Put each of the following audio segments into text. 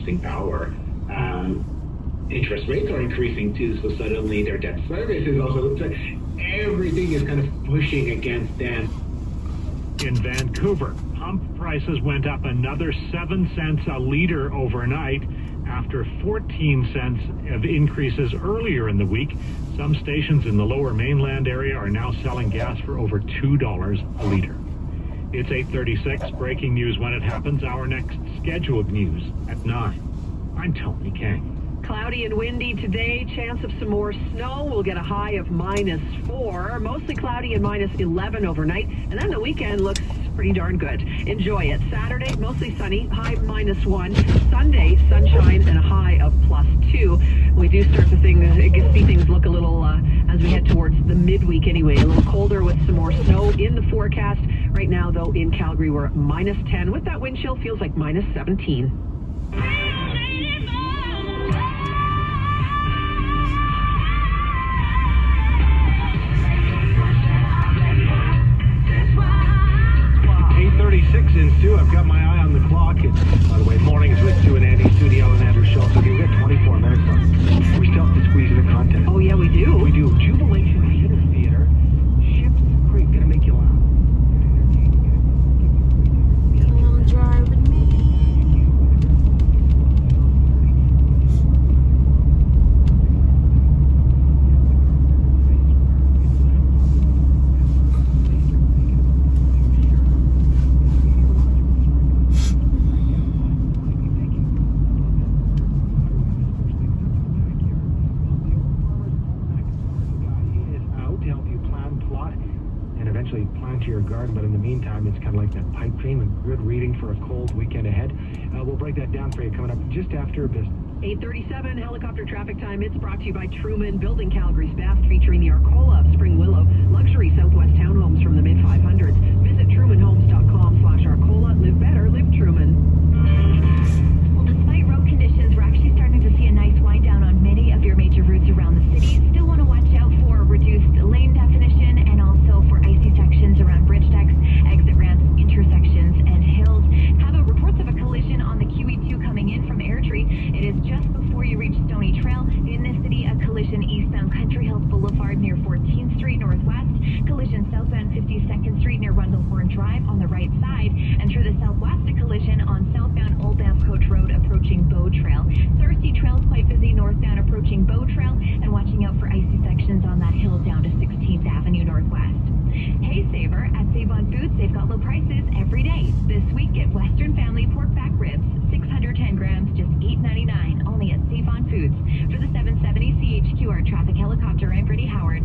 purchasing power. Interest rates are increasing too, so suddenly their debt service is also, everything is kind of pushing against them. In Vancouver, pump prices went up another 7 cents a liter overnight after 14 cents of increases earlier in the week. Some stations in the lower mainland area are now selling gas for over $2 a liter. It's 8:36, breaking news when it happens. Our next scheduled news at 9. I'm Tony King. Cloudy and windy today, chance of some more snow. We'll get a high of -4, mostly cloudy and -11 overnight. And then the weekend looks pretty darn good. Enjoy it. Saturday, mostly sunny, high -1. Sunday, sunshine and a high of +2. We do start to see things look a little, as we head towards the midweek anyway, a little colder with some more snow in the forecast. Right now, though, in Calgary, we're at -10. With that wind chill, feels like -17. 8:36 in Sioux. I've got my eye on the clock. It's, by the way, mornings with Sioux and Andy, Studio and Andrew Schultz. So we've got 24 minutes on. We still have to squeeze in the content. Oh, yeah, we do. We do. Jubilation Theater. Ships Creek. Gonna make you laugh. Come drive with me. Plant your garden, but in the meantime, it's kind of like that pipe dream and good reading for a cold weekend ahead. We'll break that down for you coming up just after a business. 8:37 helicopter traffic time. It's brought to you by Truman, building Calgary's best, featuring the Arcola of Spring Willow, luxury Southwest townhomes from the mid-500s. Visit trumanhomes.com/Arcola. Live better, live Truman. Well, despite road conditions, we're actually starting to see a nice wind down on many of your major routes around the city. Still want to watch out for reduced lane definition and also for icy sections around bridge decks, exit ramps, intersections, and hills. Have reports of a collision on the QE2 coming in from Airdrie. It is just before you reach Stony Trail. In this city, a collision eastbound Country Hills Boulevard near 14th Street Northwest. Collision southbound 52nd Street near Rundlehorn Drive on the right side. And through the southwest, a collision on southbound Old Banff Coach Road approaching Bow Trail. Thirsty Trail's quite busy northbound approaching Bow Trail, and watching out for icy sections on that hill down to 16th Avenue Northwest. Hey Saver, at Save on Foods, they've got low prices every day. This week, get Western Family pork back ribs, 610 grams, just $8.99, only at Save on Foods. For the 770 CHQR traffic helicopter, I'm Brittany Howard.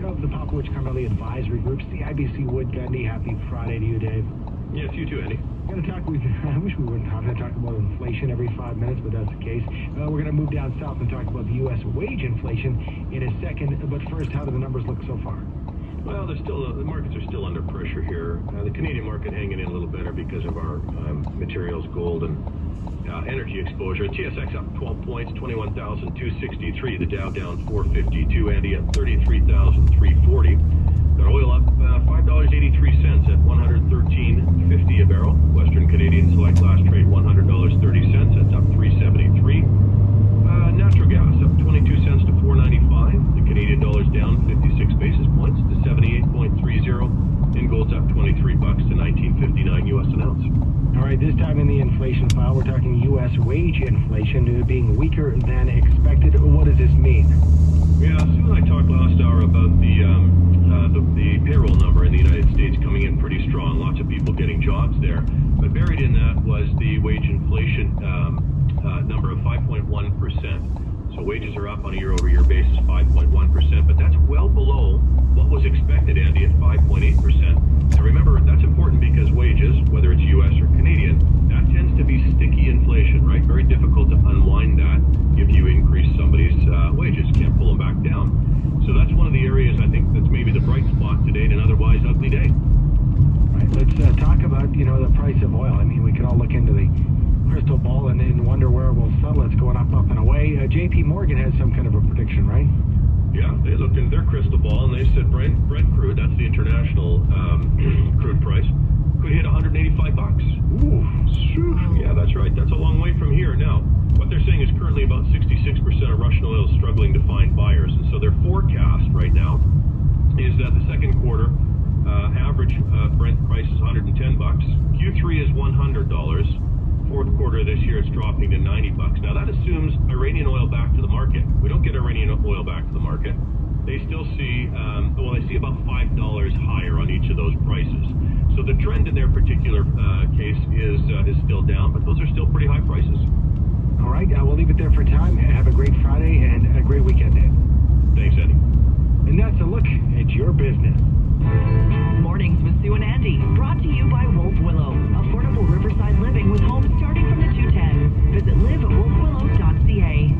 Of the Popowich Carmelli Advisory Group, CIBC Wood Gundy. Happy Friday to you, Dave. Yes, you too, Andy. Going to talk with, I wish we wouldn't have to talk about inflation every 5 minutes, but that's the case. We're going to move down south and talk about the U.S. wage inflation in a second. But first, how do the numbers look so far? Well, there's still the markets are still under pressure here. The Canadian market hanging in a little better because of our materials, gold, and energy exposure. TSX up 12 points, 21,263. The Dow down 452. Andy at 33,340. Got oil up $5.83 at $113.50 a barrel. Western Canadian Select last trade $100.30. That's up $3.73. Natural gas up 22 cents to $4.95. The Canadian dollar's down 56 basis points to 78.30. And gold's up $23 to 19.59 U.S. an ounce. All right, this time in the inflation file, we're talking U.S. wage inflation being weaker than expected. What does this mean? Yeah, Sue and I talked last hour about the payroll number in the United States coming in pretty strong. Lots of people getting jobs there. But buried in that was the wage inflation number of 5.1%. So wages are up on a year-over-year basis, 5.1%. But that's well below what was expected, Andy, at 5.8%. Now remember, that's important because wages, whether it's U.S. or Canadian, that tends to be sticky inflation, right? Very difficult to unwind that if you increase somebody's wages. Can't pull them back down. So that's one of the areas I think that's maybe the bright spot today in an otherwise ugly day. All right, let's talk about, the price of oil. I mean, we can all look into the crystal ball and wonder where it will settle. It's going up and away. J.P. Morgan has some kind of a prediction, right? Yeah, they looked into their crystal ball and they said Brent crude, that's the international crude price, could hit $185. Ooh. Yeah, that's right. That's a long way from here. Now, what they're saying is currently about 66% of Russian oil is struggling to find buyers. And so their forecast right now is that the second quarter average Brent price is $110. Q3 is $100. Fourth quarter of this year, it's dropping to $90. Now, that assumes Iranian oil back to the market. We don't get Iranian oil back to the market. They still see, they see about $5 higher on each of those prices. So the trend in their particular case is still down, but those are still pretty high prices. All right, we'll leave it there for time. Have a great Friday and a great weekend, Ed. Thanks, Eddie. And that's a look at your business. Mornings with Sue and Andy, brought to you by Wolf Willow. Affordable riverside living with homes starting from the 210. Visit live@wolfwillow.ca.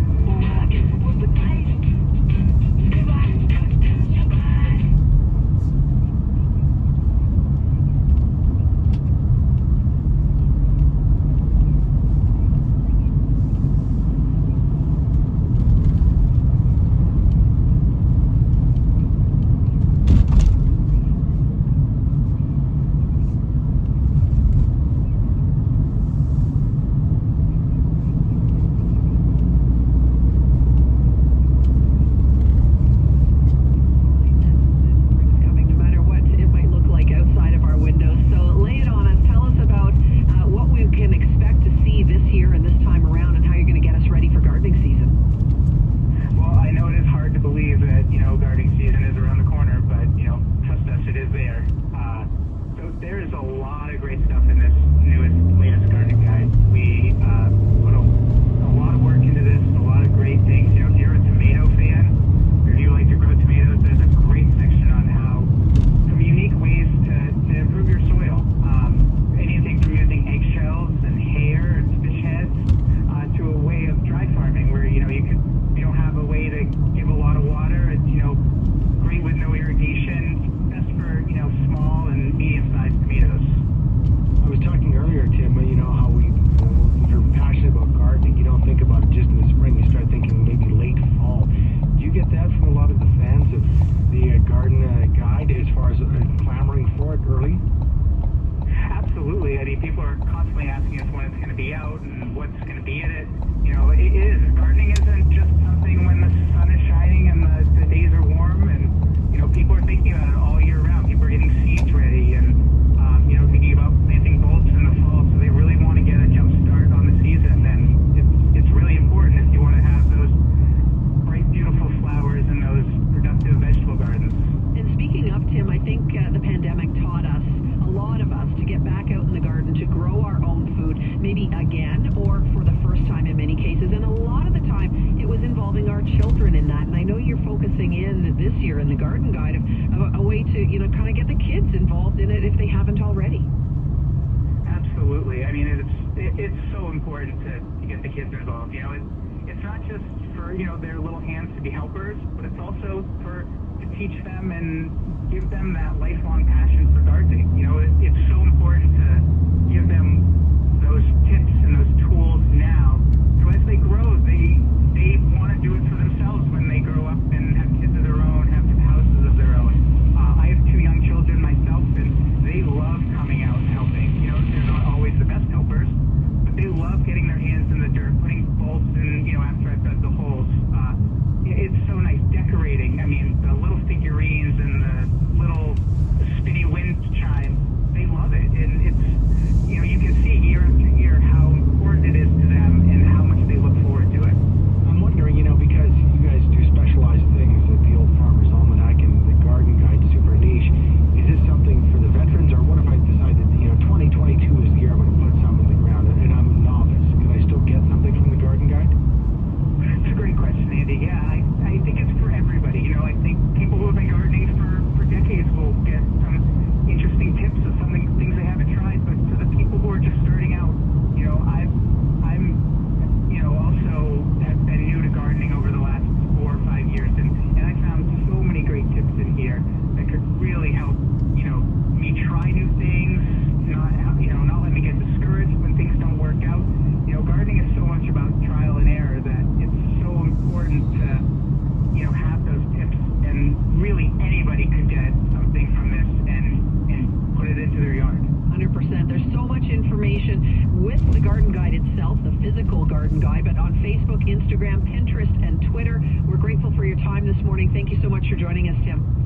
I mean, it's so important to get the kids involved. You know, it's not just for, you know, their little hands to be helpers, but it's also to teach them and give them that lifelong passion for gardening. You know, it's so important to give them those tips and those tools now, so as they grow, they want to do it for themselves when they grow up and have kids of their own, have houses of their own. I have 2 young children myself, and they love coming out and helping. You know, they're not always the best helpers, but they love getting their hands in the dirt, putting bolts in, you know, after I've dug the holes. It's so nice decorating. I mean, the little figurines and the little spinny wind chime, they love it. And it's, you know, you can see year after year how important it is to them and how much they look forward to it. I'm wondering, you know, because you guys do specialized things at the Old Farmer's Almanac and the Garden Guide super niche, is this something for the veterans, or what if I decided, you know, 2022 is the year I'm going to put something in the ground and I'm a novice? Can I still get something from the Garden Guide? It's a great question, Andy. Yeah, I think it's for everybody. You know, I think people who have been gardening for decades will get some interesting tips of things they haven't tried. But for the people who are just starting out, you know, I'm you know, also have been new to gardening over the last 4 or 5 years, and I found so many great tips in here that could really help, you know, me try new things, not let me get discouraged when things don't work out. You know, gardening is so much about trial and error that it's so important to, you know, have those tips, and really anybody could get something from this and put it into their yard. 100%. There's so much information with the Garden Guide itself, the physical Garden Guide, but on Facebook, Instagram, Pinterest, and Twitter. We're grateful for your time this morning. Thank you so much for joining us, Tim.